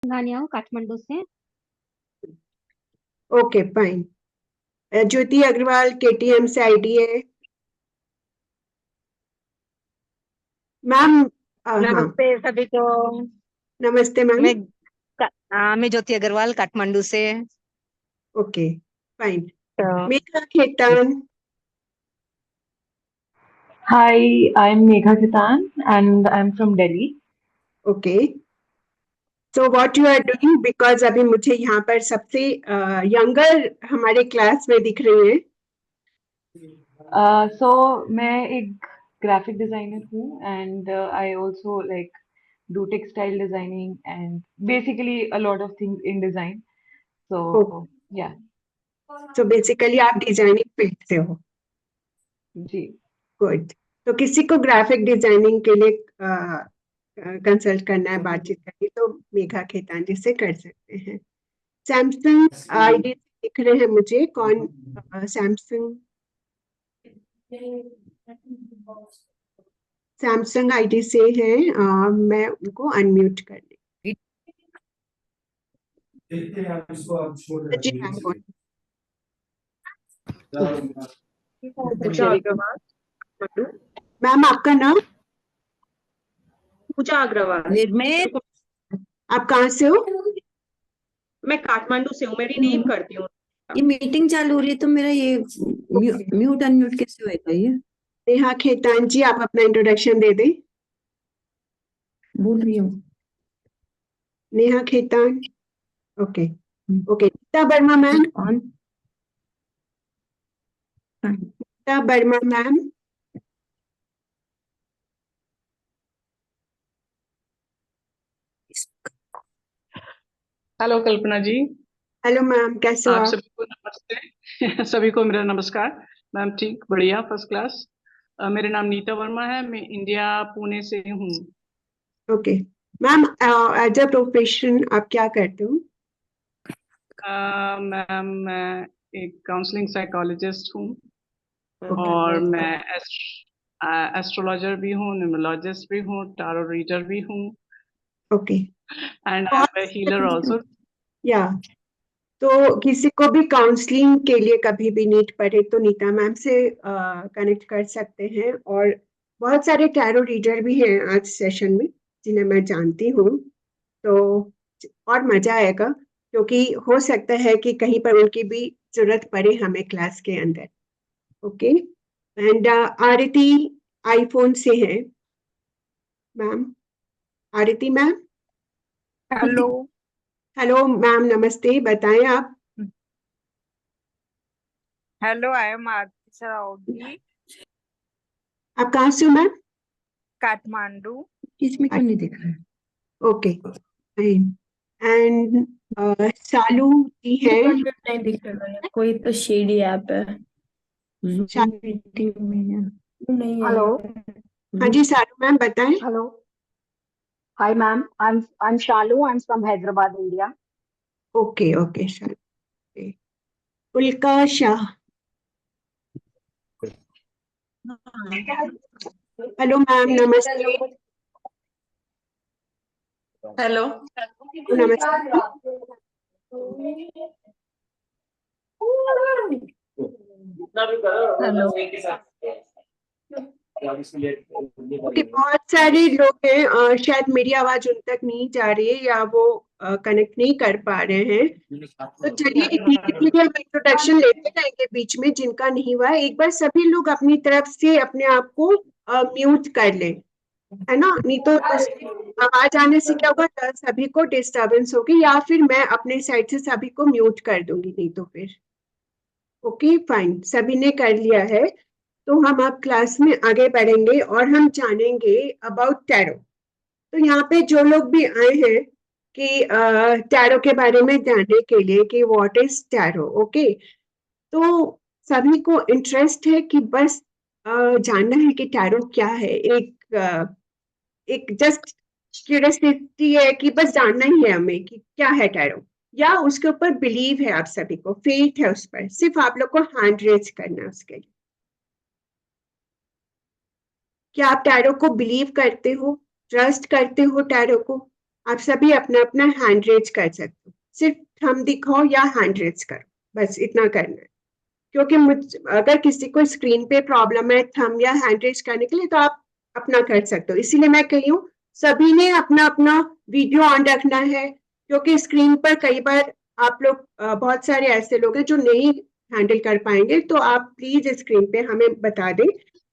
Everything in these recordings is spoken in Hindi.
गानिया हूँ काठमांडू से। Okay fine. Jyoti Agarwal KTM से आईडी है मैम। हाँ। नमस्ते सभी को। नमस्ते मैम। मैं मैं ज्योति अग्रवाल काठमांडू से। Okay fine. तो Megha Khetan. Hi, I'm Megha Khitan and I'm from Delhi. Okay so what you are doing, because अभी मुझे यहाँ पर सबसे यंगर हमारे क्लास में दिख रही है। So मैं एक graphic designer हूँ and I also like do textile designing and basically a lot of things in design. So yeah, so basically आप डिजाइनिंग फील्ड से हो। जी। गुड। तो किसी को ग्राफिक डिजाइनिंग के लिए कंसल्ट करना है, बातचीत करनी, तो मेघा खेतान जी से कर सकते हैं। सैमसंग आईडी दिख रहे हैं मुझे, कौन सैमसंग आईडी से है। मैं उनको अनम्यूट कर दी। जी मैम बोलिए। पूजा अग्रवाल काठमांडू। मैम आपका नाम? पूजा अग्रवाल। निर्मेर आप कहाँ से हो? मैं काठमांडू से हूँ, मैं रीनेम करती हूँ। ये मीटिंग चालू हो रही है तो मेरा ये म्यूट अनम्यूट कैसे होएगा ये? नेहा खेतान जी, आप अपना इंट्रोडक्शन दे दें। बोल रही हूँ। Neha Khetan. Okay okay. Nita Verma ma'am. On. Nita Verma ma'am. Hello Kalpana ji. Hello ma'am, कैसे हो आप आप? सभी को नमस्ते। सभी को मेरा नमस्कार। मैम ठीक बढ़िया फर्स्ट क्लास। मेरा नाम नीता वर्मा है, मैं इंडिया पुणे से हूँ। Okay ma'am, as a profession आप क्या करते हो? मैम मैं एक काउंसलिंग साइकोलॉजिस्ट हूँ ओके और मैं एस्ट्रोलॉजर भी हूँ, न्यूमरोलॉजिस्ट भी हूँ, टारो रीडर भी हूँ okay. And I am a healer also. या तो किसी को भी काउंसलिंग के लिए कभी भी नीड पड़े तो नीता मैम से कनेक्ट कर सकते हैं। और बहुत सारे टैरो रीडर भी हैं आज सेशन में जिन्हें मैं जानती हूँ। तो और मजा आएगा, क्योंकि हो सकता है कि कहीं पर उनकी भी जरूरत पड़े हमें क्लास के अंदर। ओके। एंड आरती आईफोन से है मैम। आरती मैम। हेलो। हेलो मैम, नमस्ते, बताएं आप। हेलो, आई एम आरती सरावगी, आप कहाँ से हो मैम? काठमांडू। इसमें क्यों नहीं दिख रहा है? Okay fine. एंड शालू जी हैं। नहीं दिख रहा है, कोई तो शेडी ऐप है। Zoom मीटिंग में है। नहीं है। हेलो। हाँ जी शालू मैम, बताएं। Hello. Hi ma'am, I'm Shalu. I'm from Hyderabad, India. Okay okay Shalu. okay. उल्का शाह। हेलो मैम, नमस्ते। हेलो। नमस्ते। ओके, बहुत सारे लोग हैं, शायद मेरी आवाज उन तक नहीं जा रही है या वो कनेक्ट नहीं कर पा रहे हैं। तो चलिए धीरे धीरे हम इंट्रोडक्शन लेते रहेंगे, बीच में जिनका नहीं हुआ है एक बार सभी लोग अपनी तरफ से अपने आप को म्यूट कर लें, है ना? नहीं तो आवाज आने से क्या होगा, तो सभी को डिस्टरबेंस होगी, या फिर मैं अपने साइड से सभी को म्यूट कर दूंगी, नहीं तो फिर। ओके फाइन, सभी ने कर लिया है। तो हम अब क्लास में आगे बढ़ेंगे और हम जानेंगे अबाउट टैरो। तो यहाँ पे जो लोग भी आए हैं कि टैरो के बारे में जानने के लिए कि व्हाट इज टैरो, ओके, तो सभी को इंटरेस्ट है कि बस जानना है कि टैरो क्या है। एक जस्ट क्यूरियोसिटी है कि बस जानना ही है हमें कि क्या है टैरो, या उसके ऊपर बिलीव है, आप सभी को फेथ है उस पर, सिर्फ आप लोग को हैंड रेज करना है उसके लिए। क्या आप टैरो को बिलीव करते हो, ट्रस्ट करते हो टैरो को? आप सभी अपना अपना हैंड रेज कर सकते हो, सिर्फ थंब दिखाओ या हैंड रेज करो, बस इतना करना है। क्योंकि अगर किसी को स्क्रीन पे प्रॉब्लम है थंब या हैंड रेज करने के लिए तो आप अपना कर सकते हो। इसीलिए मैं कही हूँ सभी ने अपना अपना वीडियो ऑन रखना है, क्योंकि स्क्रीन पर कई बार आप लोग बहुत सारे ऐसे लोग हैं जो नहीं हैंडल कर पाएंगे, तो आप प्लीज स्क्रीन पे हमें बता दें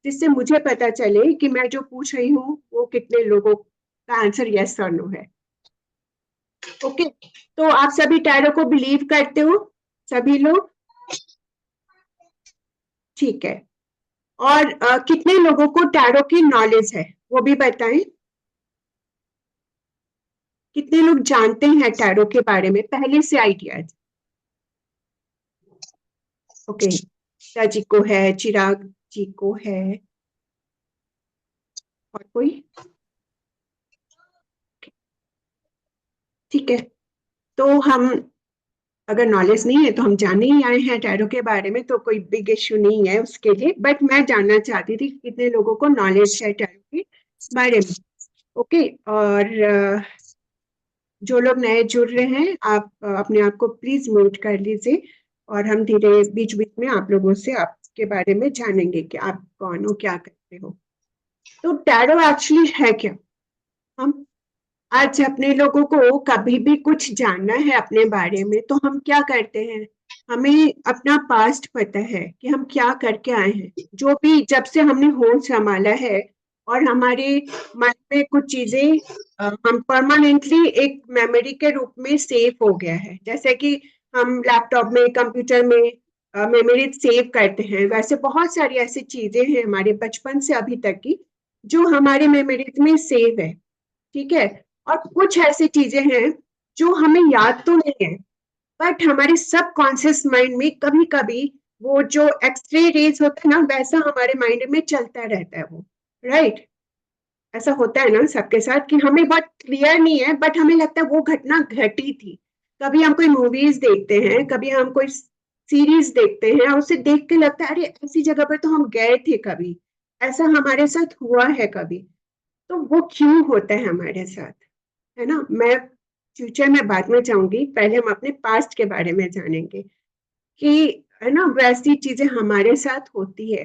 जिससे मुझे पता चले कि मैं जो पूछ रही हूँ वो कितने लोगों का आंसर यस और नो है। ओके, तो आप सभी टैरो को बिलीव करते हो सभी लोग? ठीक है। और कितने लोगों को टैरो की नॉलेज है वो भी बताएं। कितने लोग जानते हैं टैरो के बारे में पहले से आइडियाज? ओके, गीता जी को है, चिराग जी को है, और कोई? ठीक है, तो हम अगर नॉलेज नहीं है तो हम जानने ही आए हैं टैरो के बारे में, तो कोई बिग इश्यू नहीं है उसके लिए। बट मैं जानना चाहती थी कितने लोगों को नॉलेज है टैरो के बारे में। ओके, और जो लोग नए जुड़ रहे हैं आप अपने आप को प्लीज म्यूट कर लीजिए, और हम धीरे बीच बीच में आप लोगों से आपके बारे में जानेंगे कि आप कौन हो, क्या करते हो। तो टैरो एक्चुअली है क्या? हम आज अपने लोगों को कभी भी कुछ जानना है अपने बारे में तो हम क्या करते हैं, हमें अपना पास्ट पता है कि हम क्या करके आए हैं, जो भी जब से हमने होश संभाला है, और हमारे माइंड में कुछ चीजें हम परमानेंटली एक मेमोरी के रूप में सेव हो गया है। जैसे कि हम लैपटॉप में, कंप्यूटर में मेमोरी सेव करते हैं, वैसे बहुत सारी ऐसी चीजें हैं हमारे बचपन से अभी तक की जो हमारे मेमोरी में सेव है। ठीक है, और कुछ ऐसी चीजें हैं जो हमें याद तो नहीं है, बट हमारे सब कॉन्शियस माइंड में कभी कभी वो जो एक्सरे रेज होता है ना, वैसा हमारे माइंड में चलता रहता है वो, राइट? ऐसा होता है ना सबके साथ कि हमें बहुत क्लियर नहीं है बट हमें लगता है वो घटना घटी थी। कभी हम कोई मूवीज देखते हैं, कभी हम कोई सीरीज देखते हैं, और उसे देख के लगता है अरे ऐसी जगह पर तो हम गए थे कभी, ऐसा हमारे साथ हुआ है कभी। तो वो क्यों होता है हमारे साथ, है ना? मैं फ्यूचर में बाद में चाहूंगी, पहले हम अपने पास्ट के बारे में जानेंगे कि, है ना, वैसी चीजें हमारे साथ होती है।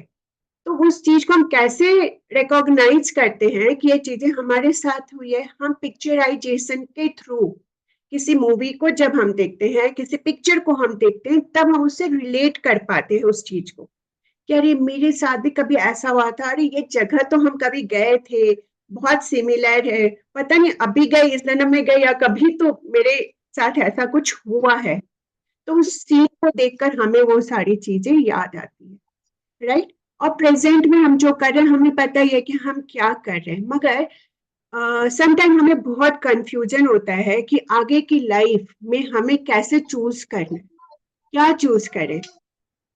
तो उस चीज को हम कैसे रिकॉग्नाइज करते हैं कि ये चीजें हमारे साथ हुई है? हम पिक्चराइजेशन के थ्रू, किसी मूवी को जब हम देखते हैं, किसी पिक्चर को हम देखते हैं, तब हम उससे रिलेट कर पाते हैं उस चीज को कि अरे मेरे साथ भी कभी ऐसा हुआ था, अरे ये जगह तो हम कभी गए थे, बहुत सिमिलर है, पता नहीं अभी गए, इस जन्म में गए, या कभी तो मेरे साथ ऐसा कुछ हुआ है। तो उस सीन को देखकर हमें वो सारी चीजें याद आती है, राइट? और प्रेजेंट में हम जो कर रहे हैं हमें पता ही है कि हम क्या कर रहे हैं, मगर समटाइम हमें बहुत कंफ्यूजन होता है कि आगे की लाइफ में हमें कैसे चूज करना है, क्या चूज करें।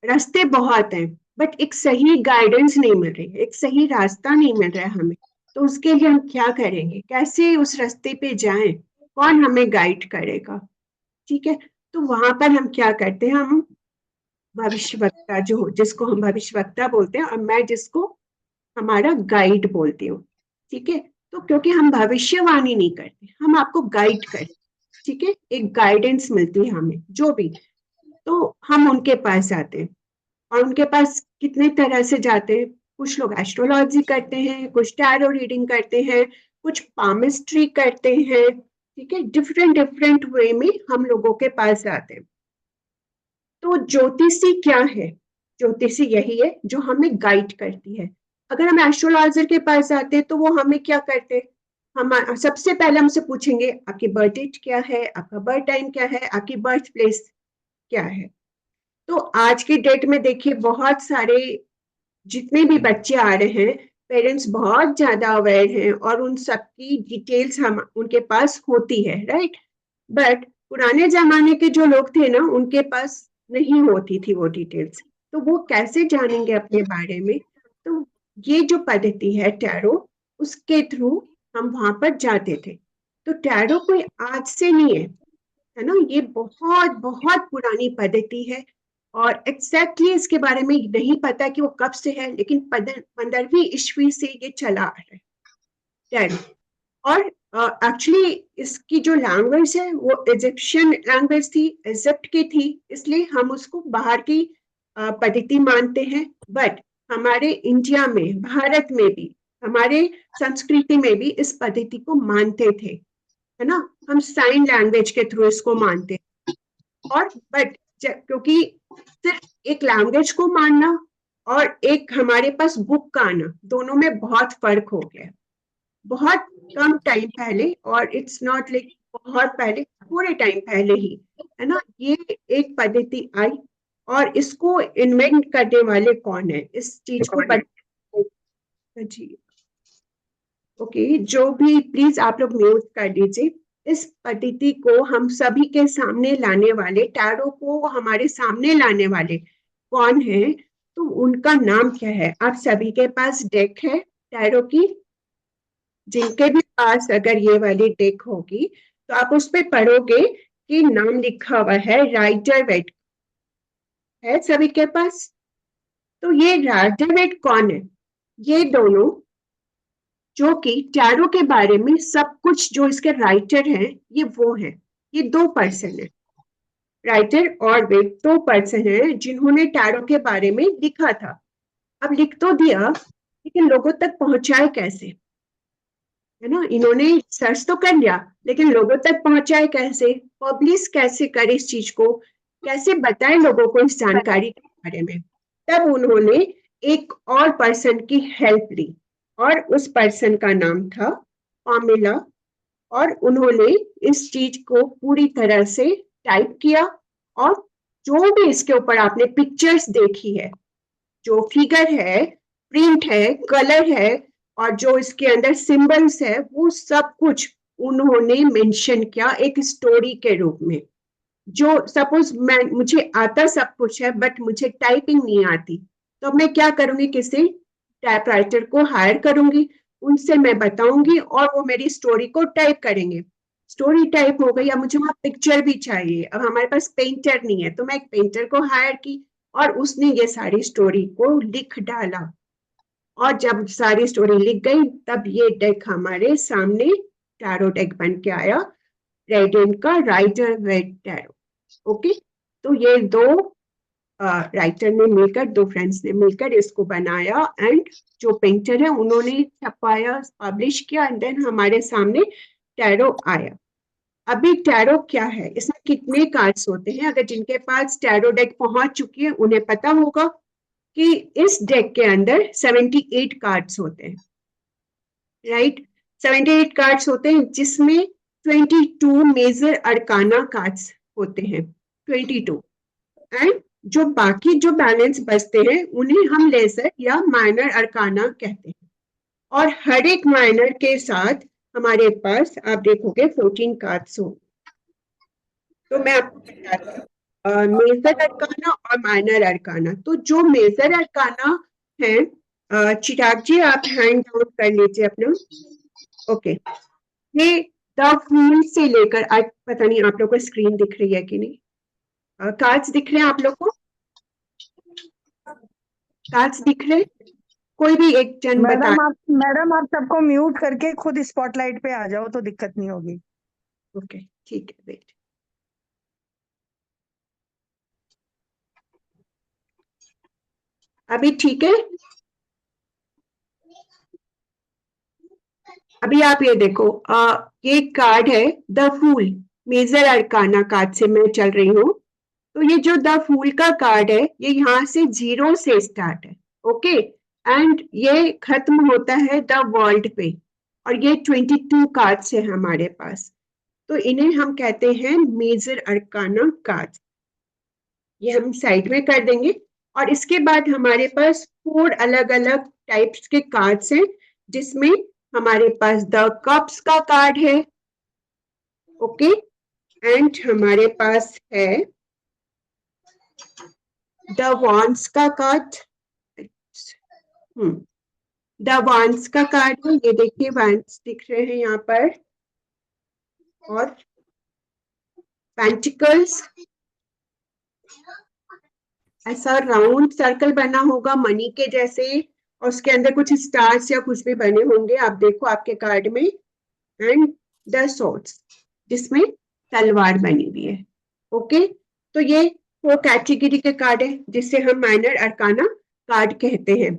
रास्ते बहुत हैं बट एक सही गाइडेंस नहीं मिल रही है, एक सही रास्ता नहीं मिल रहा है हमें। तो उसके लिए हम क्या करेंगे, कैसे उस रास्ते पे जाएं, कौन हमें गाइड करेगा? ठीक है, तो वहां पर हम क्या करते हैं, हम भविष्यवक्ता, जो जिसको हम भविष्यवक्ता बोलते हैं, और मैं जिसको हमारा गाइड बोलती हूँ। ठीक है, तो क्योंकि हम भविष्यवाणी नहीं करते, हम आपको गाइड करते, ठीक है, एक गाइडेंस मिलती है हमें जो भी, तो हम उनके पास जाते हैं। और उनके पास कितने तरह से जाते हैं, कुछ लोग एस्ट्रोलॉजी करते हैं, कुछ टैरो रीडिंग करते हैं, कुछ पामिस्ट्री करते हैं। ठीक है, डिफरेंट डिफरेंट वे में हम लोगों के पास जाते हैं। तो ज्योतिषी क्या है? ज्योतिषी यही है जो हमें गाइड करती है। अगर हम एस्ट्रोलॉजर के पास जाते हैं तो वो हमें क्या करते हैं, हम सबसे पहले हमसे पूछेंगे आपकी बर्थ डेट क्या है, आपका बर्थ टाइम क्या है, आपकी बर्थ प्लेस क्या है। तो आज की डेट में देखिए बहुत सारे जितने भी बच्चे आ रहे हैं, पेरेंट्स बहुत ज्यादा अवेयर हैं और उन सबकी डिटेल्स हम उनके पास होती है, राइट? बट पुराने जमाने के जो लोग थे ना, उनके पास नहीं होती थी वो डिटेल्स, तो वो कैसे जानेंगे अपने बारे में? तो ये जो पद्धति है टैरो, उसके थ्रू हम वहां पर जाते थे। तो टैरो कोई आज से नहीं है ना, ये बहुत बहुत पुरानी पद्धति है। और एग्जैक्टली इसके बारे में नहीं पता कि वो कब से है, लेकिन 15वीं ईस्वी से ये चला आ रहा है टैरो। और एक्चुअली इसकी जो लैंग्वेज है वो इजिप्शियन लैंग्वेज थी, इजिप्ट की थी, इसलिए हम उसको बाहर की पद्धति मानते हैं। बट हमारे इंडिया में, भारत में भी, हमारे संस्कृति में भी इस पद्धति को मानते थे, है ना। हम साइन लैंग्वेज के थ्रू इसको मानते। और बट क्योंकि सिर्फ एक लैंग्वेज को मानना और एक हमारे पास बुक का आना, दोनों में बहुत फर्क हो गया। बहुत कम टाइम पहले, और इट्स नॉट लाइक बहुत पहले, थोड़े टाइम पहले ही, है ना, ये एक पद्धति आई। और इसको इन्वेंट करने वाले कौन है, इस चीज को जी ओके, जो भी प्लीज आप लोग म्यूट कर दीजिए। इस पद्धति को हम सभी के सामने लाने वाले, टैरो को हमारे सामने लाने वाले कौन है, तो उनका नाम क्या है। आप सभी के पास डेक है टैरो की, जिनके भी पास अगर ये वाली डेक होगी तो आप उस पर पढ़ोगे कि नाम लिखा हुआ है राइडर वेट, है सभी के पास। तो ये राइडर वेट कौन है, ये दोनों जो कि टैरो के बारे में सब कुछ, जो इसके राइटर हैं, ये वो है। ये दो पर्सन है, राइटर और वेट, दो पर्सन है जिन्होंने टैरो के बारे में लिखा था। अब लिख तो दिया, लेकिन लोगों तक पहुंचाए कैसे, है ना। इन्होंने सर्च तो कर लिया, लेकिन लोगों तक पहुंचाए कैसे, पब्लिश कैसे करे इस चीज को, कैसे बताए लोगों को इस जानकारी के बारे में। तब उन्होंने एक और पर्सन की हेल्प ली, और उस पर्सन का नाम था पामेला। और उन्होंने इस चीज को पूरी तरह से टाइप किया, और जो भी इसके ऊपर आपने पिक्चर्स देखी है, जो फिगर है, प्रिंट है, कलर है, और जो इसके अंदर सिंबल्स है, वो सब कुछ उन्होंने मेंशन किया एक स्टोरी के रूप में। जो सपोज मुझे आता सब कुछ है, बट मुझे टाइपिंग नहीं आती, तो मैं क्या करूंगी, किसी टाइपराइटर को हायर करूंगी, उनसे मैं बताऊंगी और वो मेरी स्टोरी को टाइप करेंगे। स्टोरी टाइप हो गई, अब मुझे वहां पिक्चर भी चाहिए। अब हमारे पास पेंटर नहीं है, तो मैं एक पेंटर को हायर की, और उसने ये सारी स्टोरी को लिख डाला। और जब सारी स्टोरी लिख गई, तब ये डेक हमारे सामने टैरो डेक बन के आया, रेडियंट का राइडर वेट टैरो। ओके, तो ये दो राइटर ने मिलकर, दो फ्रेंड्स ने मिलकर इसको बनाया, एंड जो पेंटर है उन्होंने छपाया, पब्लिश किया, एंड देन हमारे सामने टैरो आया। अभी टैरो क्या है, इसमें कितने कार्ड्स होते हैं, अगर जिनके पास टैरो डेक पहुंच चुकी है उन्हें पता होगा कि इस डेक के अंदर 78 कार्ड्स होते हैं, राइट। 78 कार्ड्स होते हैं, जिसमें 22 मेजर अरकाना कार्ड्स होते हैं, 22। एंड जो बाकी जो बैलेंस बचते हैं, उन्हें हम लेसर या माइनर अरकाना कहते हैं। और हर एक माइनर के साथ हमारे पास आप देखोगे 14 कार्ड्स हो। तो मैं आपको बताती हूँ मेजर अरकाना और माइनर अरकाना। तो जो मेजर अरकाना है, चिराग जी आप हैंड डाउन कर लीजिए अपना। ओके, ये द फूल से लेकर, आज पता नहीं आप लोग को स्क्रीन दिख रही है कि नहीं, कार्ड्स दिख रहे हैं आप लोग को, कार्ड्स दिख रहे, कोई भी एक जन बता। मैडम आप सबको म्यूट करके खुद स्पॉटलाइट पे आ जाओ तो दिक्कत नहीं होगी। ओके ठीक है, वेट। अभी ठीक है। अभी आप ये देखो, ये कार्ड है the fool, major arcana card से मैं चल रही हूँ। तो ये जो द फूल का कार्ड है, ये यहाँ से 0 से स्टार्ट है, ओके, एंड ये खत्म होता है द वर्ल्ड पे। और ये 22 कार्ड्स है हमारे पास, तो इन्हें हम कहते हैं मेजर अरकाना कार्ड्स। ये हम साइड में कर देंगे। और इसके बाद हमारे पास 4 अलग अलग टाइप्स के कार्ड्स हैं, जिसमें हमारे पास द कप्स का कार्ड है, ओके, एंड हमारे पास है द वॉन्ड्स का कार्ड, द वॉन्ड्स का कार्ड है, ये देखिए वॉन्ड्स दिख रहे हैं यहाँ पर, और पेंटिकल्स, ऐसा राउंड सर्कल बना होगा मनी के जैसे, और उसके अंदर कुछ स्टार्स या कुछ भी बने होंगे, आप देखो आपके कार्ड में। एंड द सॉर्ड्स, जिसमें तलवार बनी हुई है। ओके, तो ये वो कैटेगरी के कार्ड है जिसे हम माइनर अरकाना कार्ड कहते हैं।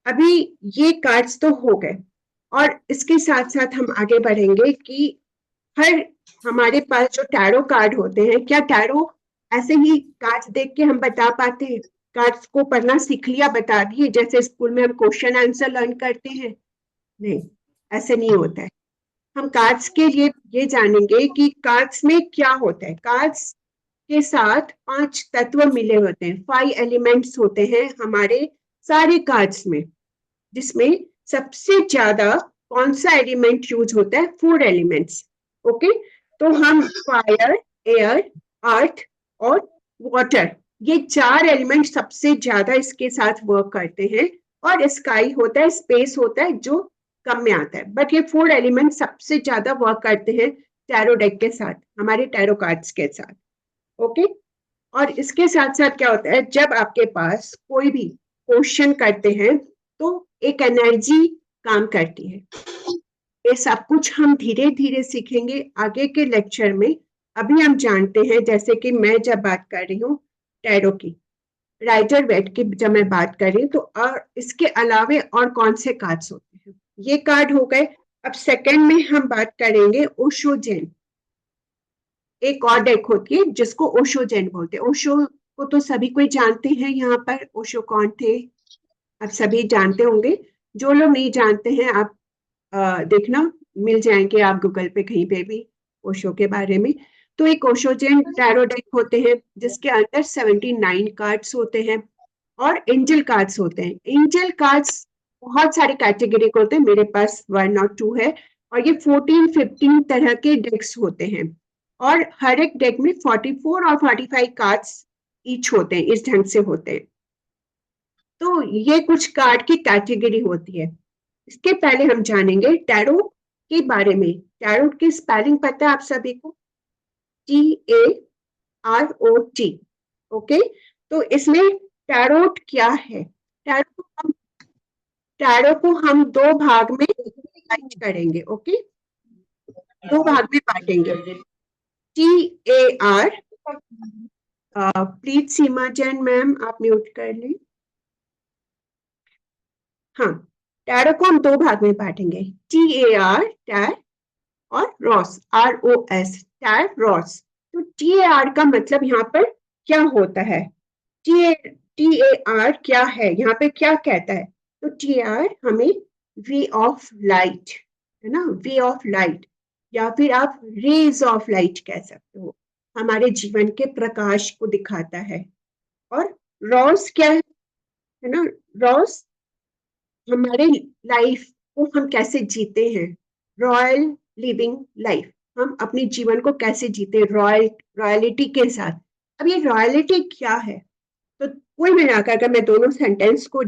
अभी ये कार्ड्स तो हो गए, और इसके साथ साथ हम आगे बढ़ेंगे कि हर हमारे पास जो टैरो कार्ड होते हैं, क्या टैरो ऐसे ही कार्ड्स देख के हम बता पाते हैं? कार्ड्स को पढ़ना सीख लिया, बता दिए, जैसे स्कूल में हम क्वेश्चन आंसर लर्न करते हैं? नहीं, ऐसे नहीं होता है। हम कार्ड्स के लिए ये जानेंगे कि कार्ड्स में क्या होता है। कार्ड्स के साथ 5 तत्व मिले होते हैं, 5 एलिमेंट्स होते हैं हमारे सारे कार्ड्स में, जिसमें सबसे ज्यादा कौन सा एलिमेंट यूज होता है? 4 एलिमेंट्स। ओके, तो हम फायर, एयर, अर्थ और वाटर, ये 4 एलिमेंट सबसे ज्यादा इसके साथ वर्क करते हैं। और स्काई होता है, स्पेस होता है, जो कम में आता है, बट ये 4 एलिमेंट सबसे ज्यादा वर्क करते हैं टैरो डेक के साथ, हमारे टैरो कार्ड्स के साथ। ओके, और इसके साथ साथ क्या होता है, जब आपके पास कोई भी क्वेश्चन करते हैं तो एक एनर्जी काम करती है। ये सब कुछ हम धीरे धीरे सीखेंगे आगे के लेक्चर में। अभी हम जानते हैं, जैसे कि मैं जब बात कर रही हूँ टैरो की, राइडर वेट की जब मैं बात कर रही हूँ, तो और इसके अलावे और कौन से कार्ड्स होते हैं? ये कार्ड हो गए। अब सेकंड में हम बात करेंगे ओशो जेन। एक और डेक होती है जिसको ओशो जेन बोलते हैं। ओशो को तो सभी कोई जानते हैं, यहाँ पर ओशो कौन थे आप सभी जानते होंगे। जो लोग नहीं जानते हैं, आप देखना, मिल जाएंगे आप गूगल पे कहीं पे भी ओशो के बारे में। तो एक ओशो जेन टैरो डेक होते हैं जिसके अंदर 79 कार्ड्स होते हैं और एंजल कार्ड्स होते हैं। एंजल कार्ड्स बहुत सारे कैटेगरी के होते हैं, मेरे पास 1 और 2 है, और ये 14-15 तरह के डेक्स होते हैं, और हर एक डेक में 44 और 45 कार्ड्स ईच होते हैं, इस ढंग से होते हैं। तो ये कुछ कार्ड की कैटेगरी होती है। इसके पहले हम जानेंगे टैरो के बारे में। टैरो की स्पेलिंग पता है आप सभी को? TAROT। ओके, तो इसमें टैरोट क्या है? टैरो को हम 2 भाग में डिवाइड करेंगे। ओके, 2 भाग में बांटेंगे। TAR, please Seema Jain ma'am आप म्यूट कर लें। हाँ, टैरो को हम 2 भाग में बांटेंगे, TAR टैर और रॉस ROS टैर रॉस। तो TAR का मतलब यहाँ पर क्या होता है? TAR क्या है, यहाँ पे क्या कहता है? तो TAR हमें वे ऑफ लाइट, है ना, वे ऑफ लाइट, या फिर आप रेज ऑफ लाइट कह सकते हो, हमारे जीवन के प्रकाश को दिखाता है। और रॉस क्या है ना, रॉस हमारे लाइफ को हम कैसे जीते हैं, रॉयल लिविंग लाइफ, हम अपने जीवन को कैसे जीते रॉयलिटी के साथ। अब ये रॉयलिटी क्या है? तो कुल मिलाकर अगर मैं दोनों सेंटेंस को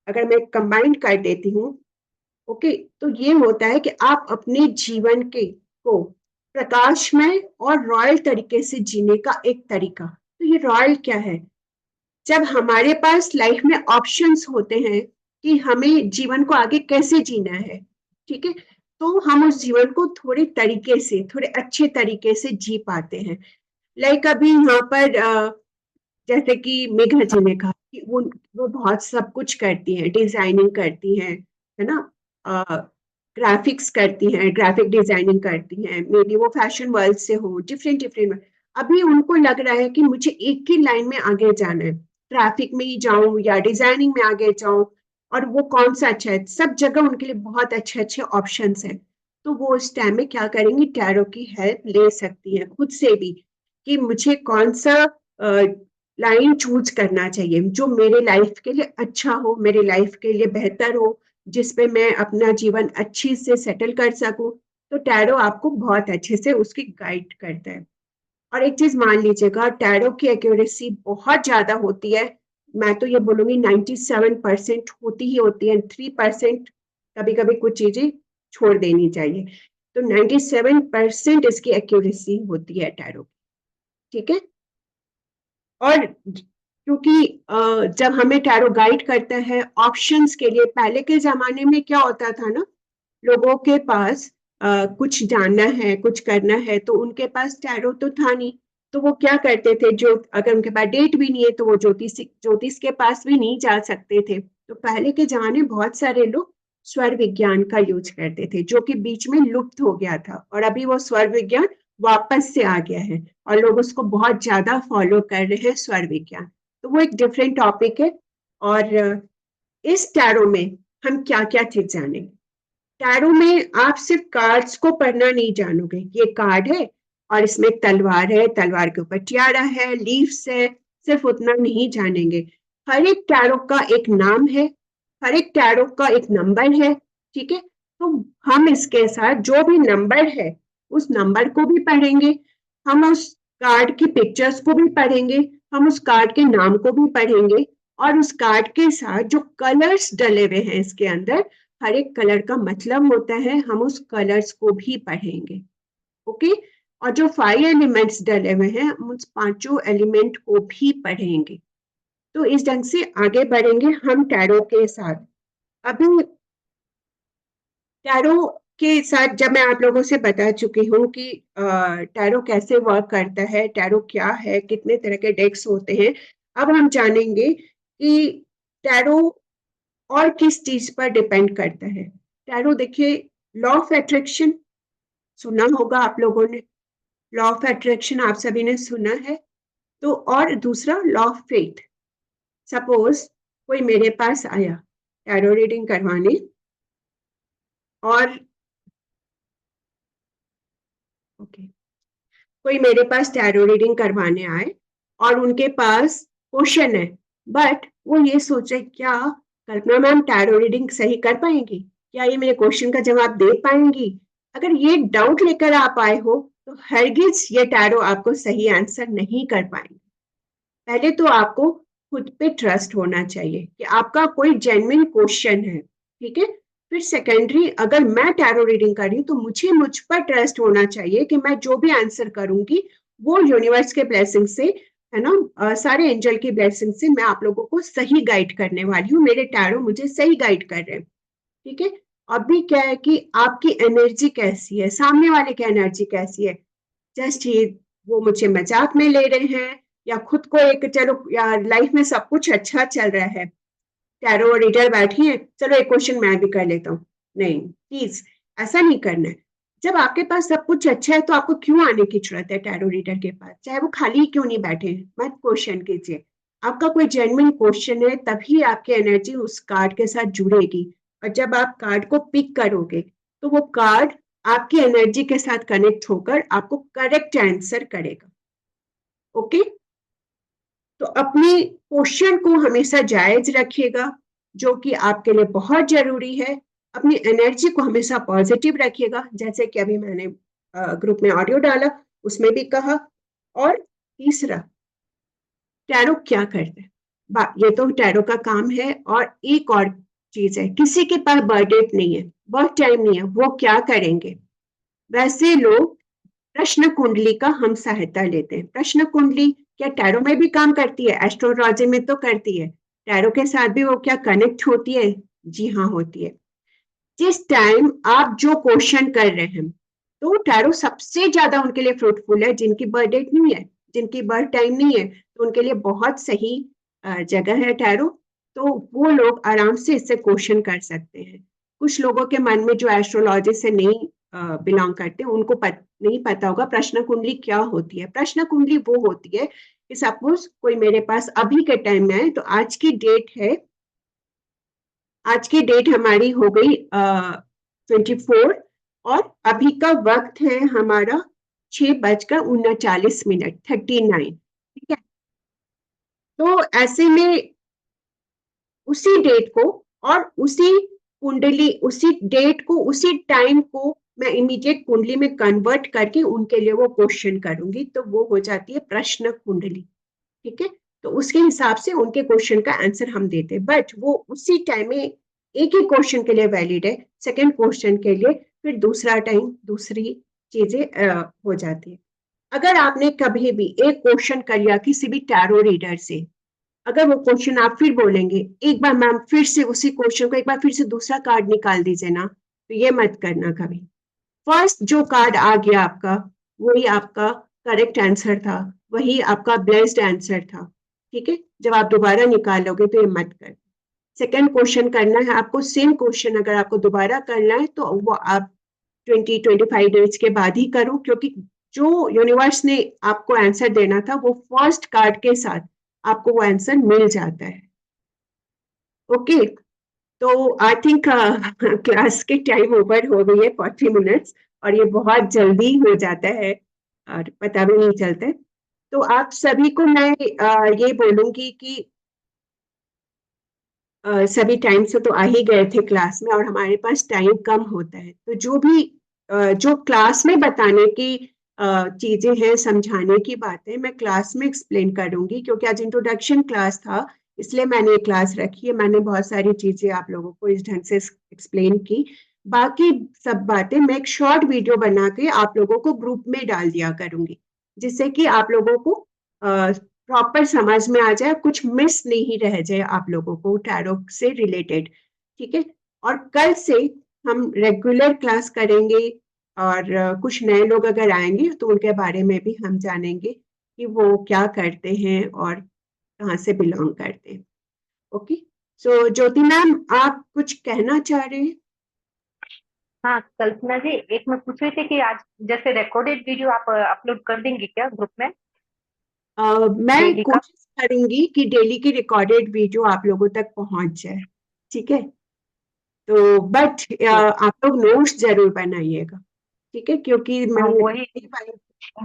अगर मैं कंबाइन कर देती हूँ, ओके, तो ये होता है कि आप अपने जीवन के को प्रकाशमय और रॉयल तरीके से जीने का एक तरीका। तो ये रॉयल क्या है? जब हमारे पास लाइफ में ऑप्शंस होते हैं कि हमें जीवन को आगे कैसे जीना है, ठीक है, तो हम उस जीवन को थोड़े तरीके से, थोड़े अच्छे तरीके से जी पाते हैं। लाइक अभी यहाँ पर जैसे कि मेघा जी ने कहा कि वो बहुत सब कुछ करती हैं, डिजाइनिंग करती हैं, है ना, ग्राफिक्स करती हैं, ग्राफिक डिजाइनिंग करती हैं, मे बी वो फैशन वर्ल्ड से हो, डिफरेंट। अभी उनको लग रहा है कि मुझे एक ही लाइन में आगे जाना है, ट्रैफिक में ही जाऊं या डिजाइनिंग में आगे जाऊं, और वो कौन सा अच्छा है। सब जगह उनके लिए बहुत अच्छे ऑप्शंस हैं। तो वो उस टाइम में क्या करेंगी, टैरो की हेल्प ले सकती है खुद से भी, कि मुझे कौन सा लाइन चूज करना चाहिए जो मेरे लाइफ के लिए अच्छा हो, मेरे लाइफ के लिए बेहतर हो, जिसपे मैं अपना जीवन अच्छी से सेटल कर सकूं। तो टैरो आपको बहुत अच्छे से उसकी गाइड करता है। और एक चीज मान लीजिएगा, टैरो की एक्यूरेसी बहुत ज्यादा होती है। मैं तो ये बोलूंगी 97% होती ही होती है, 3% कभी कभी कुछ चीजें छोड़ देनी चाहिए। तो 97% इसकी एक्यूरेसी होती है टैरो, ठीक है। और क्योंकि जब हमें टैरो गाइड करता है ऑप्शंस के लिए, पहले के जमाने में क्या होता था ना, लोगों के पास कुछ जानना है, कुछ करना है, तो उनके पास टैरो तो था नहीं, तो वो क्या करते थे, जो अगर उनके पास डेट भी नहीं है तो वो ज्योतिष के पास भी नहीं जा सकते थे। तो पहले के जमाने बहुत सारे लोग स्वर विज्ञान का यूज करते थे, जो कि बीच में लुप्त हो गया था, और अभी वो स्वर विज्ञान वापस से आ गया है और लोग उसको बहुत ज्यादा फॉलो कर रहे हैं, स्वर विज्ञान। तो वो एक डिफरेंट टॉपिक है। और इस टैरो में हम क्या क्या चीज जानेंगे। टैरो में आप सिर्फ कार्ड्स को पढ़ना नहीं जानोगे, ये कार्ड है और इसमें तलवार है, तलवार के ऊपर टियारा है, लीव्स है, सिर्फ उतना नहीं जानेंगे। हर एक टैरो का एक नाम है, हर एक टैरो का एक नंबर है, ठीक है। तो हम इसके साथ जो भी नंबर है उस नंबर को भी पढ़ेंगे, हम उस कार्ड की पिक्चर्स को भी पढ़ेंगे, हम उस कार्ड के नाम को भी पढ़ेंगे, और उस कार्ड के साथ जो कलर्स डले हुए हैं इसके अंदर, हर एक कलर का मतलब होता है, हम उस कलर्स को भी पढ़ेंगे। ओके, और जो 5 एलिमेंट्स डले हुए हैं हम उस 5 एलिमेंट को भी पढ़ेंगे। तो इस ढंग से आगे बढ़ेंगे हम टैरो के साथ। अभी टैरो के साथ जब मैं आप लोगों से बता चुकी हूँ कि टैरो कैसे वर्क करता है, टैरो क्या है, कितने तरह के डेक्स होते हैं, अब हम जानेंगे कि टैरो और किस चीज पर डिपेंड करता है। टैरो देखिए, लॉ ऑफ अट्रैक्शन सुना होगा आप लोगों ने, लॉ ऑफ अट्रैक्शन आप सभी ने सुना है। तो और दूसरा लॉ ऑफ फेथ। सपोज कोई मेरे पास आया टैरो रीडिंग करवाने, और कोई मेरे पास टैरो रीडिंग करवाने आए और उनके पास क्वेश्चन है, बट वो ये सोचे क्या कल्पना मैम टैरो रीडिंग सही कर पाएंगी, क्या ये मेरे क्वेश्चन का जवाब दे पाएंगी। अगर ये डाउट लेकर आप आए हो तो हरगिज ये टैरो आपको सही आंसर नहीं कर पाएंगे। पहले तो आपको खुद पे ट्रस्ट होना चाहिए कि आपका कोई जेन्युइन क्वेश्चन है, ठीक है। फिर सेकेंडरी, अगर मैं टैरो रीडिंग कर रही हूँ तो मुझ पर ट्रस्ट होना चाहिए कि मैं जो भी आंसर करूंगी वो यूनिवर्स के ब्लेसिंग से, है ना, सारे एंजल की ब्लेसिंग से मैं आप लोगों को सही गाइड करने वाली हूँ, मेरे टैरो मुझे सही गाइड कर रहे हैं, ठीक है। अभी क्या है कि आपकी एनर्जी कैसी है, सामने वाले की एनर्जी कैसी है, जस्ट ही वो मुझे मजाक में ले रहे हैं या खुद को एक चलो यार लाइफ में सब कुछ अच्छा चल रहा है, टैरो रीडर बैठी है, चलो एक क्वेश्चन मैं भी कर लेता हूँ। नहीं, प्लीज ऐसा नहीं करना है। जब आपके पास सब कुछ अच्छा है तो आपको क्यों आने की जरूरत है टैरो रीडर के पास, चाहे वो खाली ही क्यों नहीं बैठे हैं, मत क्वेश्चन कीजिए। आपका कोई जेन्युइन क्वेश्चन है तभी आपकी एनर्जी उस कार्ड के साथ जुड़ेगी, और जब आप कार्ड को पिक करोगे तो वो कार्ड आपकी एनर्जी के साथ कनेक्ट होकर आपको करेक्ट आंसर करेगा। ओके, तो अपने क्वेश्चन को हमेशा जायज रखिएगा, जो कि आपके लिए बहुत जरूरी है। अपनी एनर्जी को हमेशा पॉजिटिव रखिएगा, जैसे कि अभी मैंने ग्रुप में ऑडियो डाला उसमें भी कहा। और तीसरा, टैरो क्या करते हैं, ये तो टैरो का काम है। और एक और चीज है, किसी के पास बर्थ डेट नहीं है, बर्थ टाइम नहीं है, वो क्या करेंगे, वैसे लोग प्रश्न कुंडली का हम सहायता लेते हैं। प्रश्न कुंडली क्या टैरो में भी काम करती है, एस्ट्रोलॉजी में तो करती है, टैरो के साथ भी वो क्या कनेक्ट होती है, जी हाँ होती है। जिस टाइम आप जो क्वेश्चन कर रहे हैं तो टैरो सबसे ज्यादा उनके लिए फ्रूटफुल है, जिनकी बर्थ डेट नहीं है, जिनकी बर्थ टाइम नहीं है, तो उनके लिए बहुत सही जगह है टैरो। तो वो लोग आराम से इससे क्वेश्चन कर सकते हैं। कुछ लोगों के मन में जो एस्ट्रोलॉजी से नहीं बिलोंग करते, उनको नहीं पता होगा प्रश्न कुंडली क्या होती है। प्रश्न कुंडली वो होती है कि सपोज कोई मेरे पास अभी के टाइम में है, तो आज की डेट है, आज की डेट हमारी हो गई 24, और अभी का वक्त है हमारा 6:39, 39, ठीक है। तो ऐसे में उसी डेट को और उसी कुंडली, उसी डेट को, उसी टाइम को मैं इमीडिएट कुंडली में कन्वर्ट करके उनके लिए वो क्वेश्चन करूंगी, तो वो हो जाती है प्रश्न कुंडली, ठीक है। तो उसके हिसाब से उनके क्वेश्चन का आंसर हम देते हैं, बट वो उसी टाइम में एक ही क्वेश्चन के लिए वैलिड है, सेकंड क्वेश्चन के लिए फिर दूसरा टाइम दूसरी चीजें हो जाती है। अगर आपने कभी भी एक क्वेश्चन कर लिया किसी भी टैरो रीडर से, अगर वो क्वेश्चन आप फिर बोलेंगे एक बार मैम फिर से उसी क्वेश्चन को एक बार फिर से दूसरा कार्ड निकाल दीजिए ना, तो ये मत करना कभी, फर्स्ट जो कार्ड आ गया आपका, वही आपका करेक्ट आंसर था, वही आपका ब्लेस्ड आंसर था। ठीक है, जब आप दोबारा निकालोगे तो ये मत कर। सेकेंड क्वेश्चन करना है आपको, सेम क्वेश्चन अगर आपको दोबारा करना है तो वो आप 20-25 डेज के बाद ही करो, क्योंकि जो यूनिवर्स ने आपको आंसर देना था वो फर्स्ट कार्ड के साथ आपको वो आंसर मिल जाता है। ओके, तो आई थिंक क्लास के टाइम ओवर हो गई है 40 मिनट्स, और ये बहुत जल्दी हो जाता है और पता भी नहीं चलता है। तो आप सभी को मैं ये बोलूंगी कि सभी टाइम से तो आ ही गए थे क्लास में, और हमारे पास टाइम कम होता है, तो जो भी जो क्लास में बताने की चीजें हैं, समझाने की बातें, मैं क्लास में एक्सप्लेन करूंगी, क्योंकि आज इंट्रोडक्शन क्लास था इसलिए मैंने ये क्लास रखी है। मैंने बहुत सारी चीजें आप लोगों को इस ढंग से एक्सप्लेन की। बाकी सब बातें मैं एक शॉर्ट वीडियो बना के आप लोगों को ग्रुप में डाल दिया करूंगी, जिससे कि आप लोगों को प्रॉपर समझ में आ जाए, कुछ मिस नहीं रह जाए आप लोगों को टैरो से रिलेटेड। ठीक है, और कल से हम रेगुलर क्लास करेंगे, और कुछ नए लोग अगर आएंगे तो उनके बारे में भी हम जानेंगे कि वो क्या करते हैं और कहाँ से बिलोंग करते हैं। ओके, सो ज्योति मैम, आप कुछ कहना चाह रहे हैं? हाँ कल्पना जी, एक मैं पूछ रही थी कि आज जैसे रिकॉर्डेड वीडियो आप अपलोड कर देंगे क्या ग्रुप में? मैं डेली का? कोशिश करूंगी कि डेली की रिकॉर्डेड वीडियो आप लोगों तक पहुंच जाए। ठीक है, तो बट आप लोग नोट्स जरूर बनाइएगा। ठीक है, क्योंकि मैं वही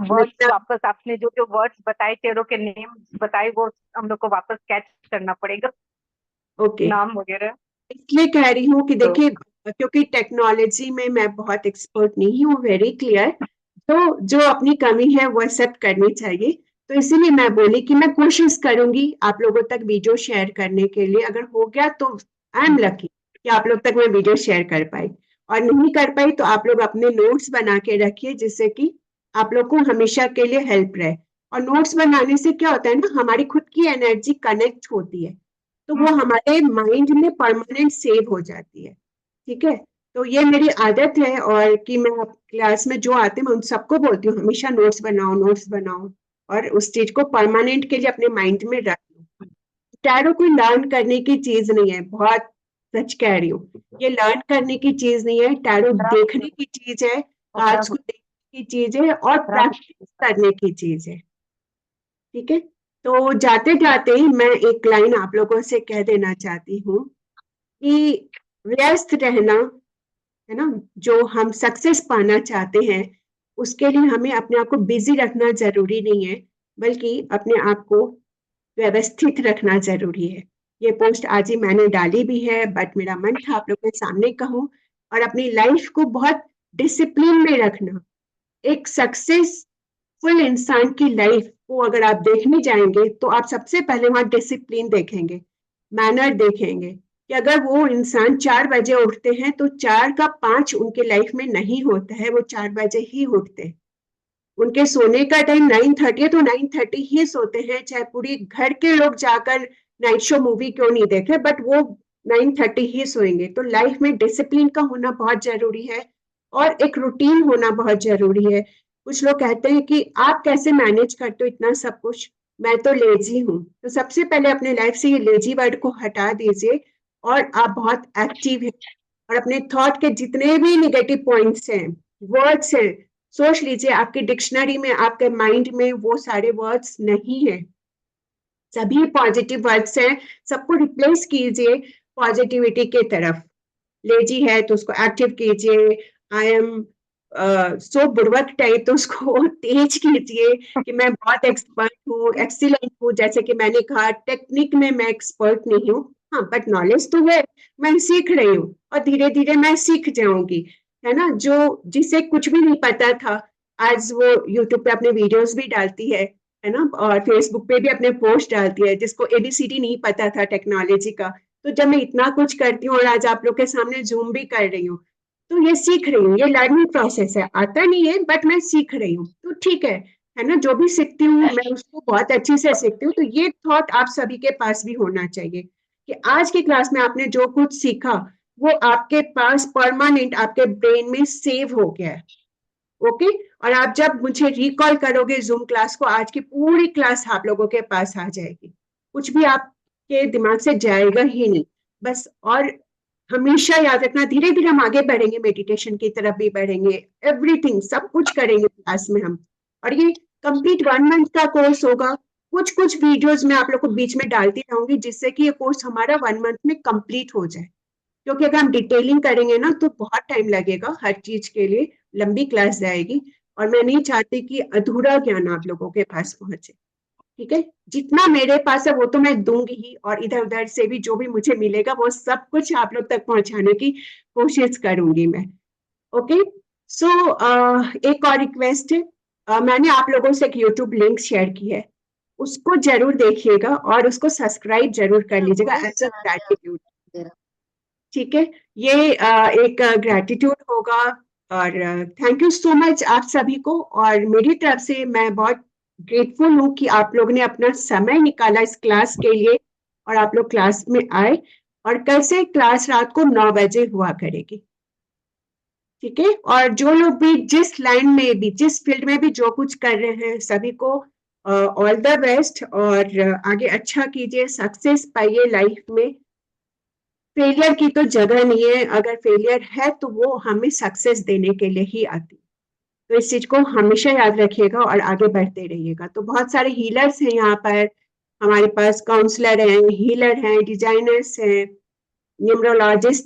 वर्ड्स वापस आपने जो जो वर्ड्स बताए, टेरो के नेम बताए, वो हम लोग को वापस कैच करना पड़ेगा, ओके, नाम वगैरह। इसलिए कह रही हूँ कि देखिए, क्योंकि टेक्नोलॉजी में मैं बहुत एक्सपर्ट नहीं हूँ, वेरी क्लियर, तो जो अपनी कमी है वो एक्सेप्ट करनी चाहिए। तो इसीलिए मैं बोली कि मैं कोशिश करूंगी आप लोगों तक वीडियो शेयर करने के लिए। अगर हो गया तो आई एम लकी कि आप लोग तक मैं वीडियो शेयर कर पाई, और नहीं कर पाई तो आप लोग अपने नोट्स बना के रखिए, जिससे कि आप लोग को हमेशा के लिए हेल्प रहे। और नोट्स बनाने से क्या होता है ना, हमारी खुद की एनर्जी कनेक्ट होती है, तो वो हमारे माइंड में परमानेंट सेव हो जाती है। ठीक है, तो ये मेरी आदत है, और कि मैं क्लास में जो आते हैं मैं उन सबको बोलती हूँ हमेशा नोट्स बनाओ, नोट्स बनाओ, और उस चीज को परमानेंट के लिए अपने माइंड में रख लो। टैरो कोई लर्न करने की चीज नहीं है, बहुत सच कह रही हूँ, ये लर्न करने की चीज नहीं है, टैरो देखने की चीज है, कार्ड्स को देखने की चीज है, और प्रैक्टिस करने की चीज है। ठीक है, तो जाते जाते ही मैं एक लाइन आप लोगों से कह देना चाहती हूँ कि व्यस्त रहना, है ना, जो हम सक्सेस पाना चाहते हैं उसके लिए हमें अपने आप को बिजी रखना जरूरी नहीं है, बल्कि अपने आप को व्यवस्थित रखना जरूरी है। ये पोस्ट आज ही मैंने डाली भी है, बट मेरा मन था आप लोगों के सामने कहूँ, और अपनी लाइफ को बहुत डिसिप्लिन में रखना। एक सक्सेसफुल इंसान की लाइफ को अगर आप देखने जाएंगे तो आप सबसे पहले वहां डिसिप्लिन देखेंगे, मैनर देखेंगे, कि अगर वो इंसान 4 बजे उठते हैं तो 4 का 5 उनके लाइफ में नहीं होता है, वो 4 बजे ही उठते हैं। उनके सोने का टाइम 9:30 है तो 9:30 ही सोते हैं, चाहे पूरी घर के लोग जाकर नाइट शो मूवी क्यों नहीं देखे, बट वो 9:30 ही सोएंगे। तो लाइफ में डिसिप्लिन का होना बहुत जरूरी है, और एक रूटीन होना बहुत जरूरी है। कुछ लोग कहते हैं कि आप कैसे मैनेज करते हो इतना सब कुछ, मैं तो लेजी हूँ। तो सबसे पहले अपने लाइफ से ये लेजी वर्ड को हटा दीजिए, और आप बहुत एक्टिव हैं, और अपने थॉट के जितने भी निगेटिव पॉइंट्स हैं, वर्ड्स हैं, सोच लीजिए आपके डिक्शनरी में, आपके माइंड में वो सारे वर्ड्स नहीं है, सभी पॉजिटिव वर्ड्स हैं। सबको रिप्लेस कीजिए पॉजिटिविटी के तरफ। लेजी है तो उसको एक्टिव कीजिए, आई एम सो बुड़वक टाइप तो उसको तेज कीजिए कि मैं बहुत एक्सपर्ट हूँ, एक्सीलेंट हूँ। जैसे कि मैंने कहा, टेक्निक में मैं एक्सपर्ट नहीं हूँ, हाँ, बट नॉलेज तो है, मैं सीख रही हूँ, और धीरे धीरे मैं सीख जाऊंगी, है ना। जो जिसे कुछ भी नहीं पता था, आज वो यूट्यूब पे अपने वीडियोस भी डालती है ना, और फेसबुक पे भी अपने पोस्ट डालती है, जिसको एबीसीडी नहीं पता था टेक्नोलॉजी का। तो जब मैं इतना कुछ करती हूँ और आज आप लोग के सामने जूम भी कर रही हूँ, तो ये सीख रही हूँ, ये लर्निंग प्रोसेस है, आता नहीं है बट मैं सीख रही हूँ, तो ठीक है ना। जो भी सीखती हूँ मैं उसको बहुत अच्छे से सीखती हूँ। तो ये थॉट आप सभी के पास भी होना चाहिए कि आज की क्लास में आपने जो कुछ सीखा वो आपके पास परमानेंट आपके ब्रेन में सेव हो गया है। ओके, और आप जब मुझे रिकॉल करोगे जूम क्लास को, आज की पूरी क्लास आप लोगों के पास आ जाएगी, कुछ भी आपके दिमाग से जाएगा ही नहीं बस। और हमेशा याद रखना, धीरे धीरे हम आगे बढ़ेंगे, मेडिटेशन की तरफ भी बढ़ेंगे, एवरीथिंग सब कुछ करेंगे क्लास में हम। और ये कंप्लीट 1 मंथ का कोर्स होगा। कुछ कुछ वीडियोस मैं आप लोग को बीच में डालती रहूंगी जिससे कि ये कोर्स हमारा 1 मंथ में कंप्लीट हो जाए, क्योंकि अगर हम डिटेलिंग करेंगे ना तो बहुत टाइम लगेगा, हर चीज के लिए लंबी क्लास जाएगी, और मैं नहीं चाहती कि अधूरा ज्ञान आप लोगों के पास पहुंचे। ठीक है, जितना मेरे पास है वो तो मैं दूंगी ही, और इधर उधर से भी जो भी मुझे मिलेगा वो सब कुछ आप लोग तक पहुंचाने की कोशिश करूंगी मैं। ओके, सो एक और रिक्वेस्ट है, मैंने आप लोगों से एक यूट्यूब लिंक शेयर की है, उसको जरूर देखिएगा और उसको सब्सक्राइब जरूर कर लीजिएगा एज अ ग्रैटिट्यूड। ठीक है, ये एक ग्रैटिट्यूड होगा, और थैंक यू सो मच आप सभी को। और मेरी तरफ से मैं बहुत ग्रेटफुल हूँ कि आप लोग ने अपना समय निकाला इस क्लास के लिए, और आप लोग क्लास में आए, और कल से क्लास रात को 9 बजे हुआ करेगी। ठीक है, और जो लोग भी जिस लाइन में भी, जिस फील्ड में भी जो कुछ कर रहे हैं, सभी को ऑल द बेस्ट, और आगे अच्छा कीजिए, सक्सेस पाइए लाइफ में। फेलियर की तो जगह नहीं है, अगर फेलियर है तो वो हमें सक्सेस देने के लिए ही आती है। तो इस चीज को हमेशा याद रखिएगा और आगे बढ़ते रहिएगा। तो बहुत सारे हीलर्स हैं यहाँ पर, हमारे पास काउंसलर हैं, हीलर हैं, डिजाइनर्स हैं, न्यूमरोलॉजिस्ट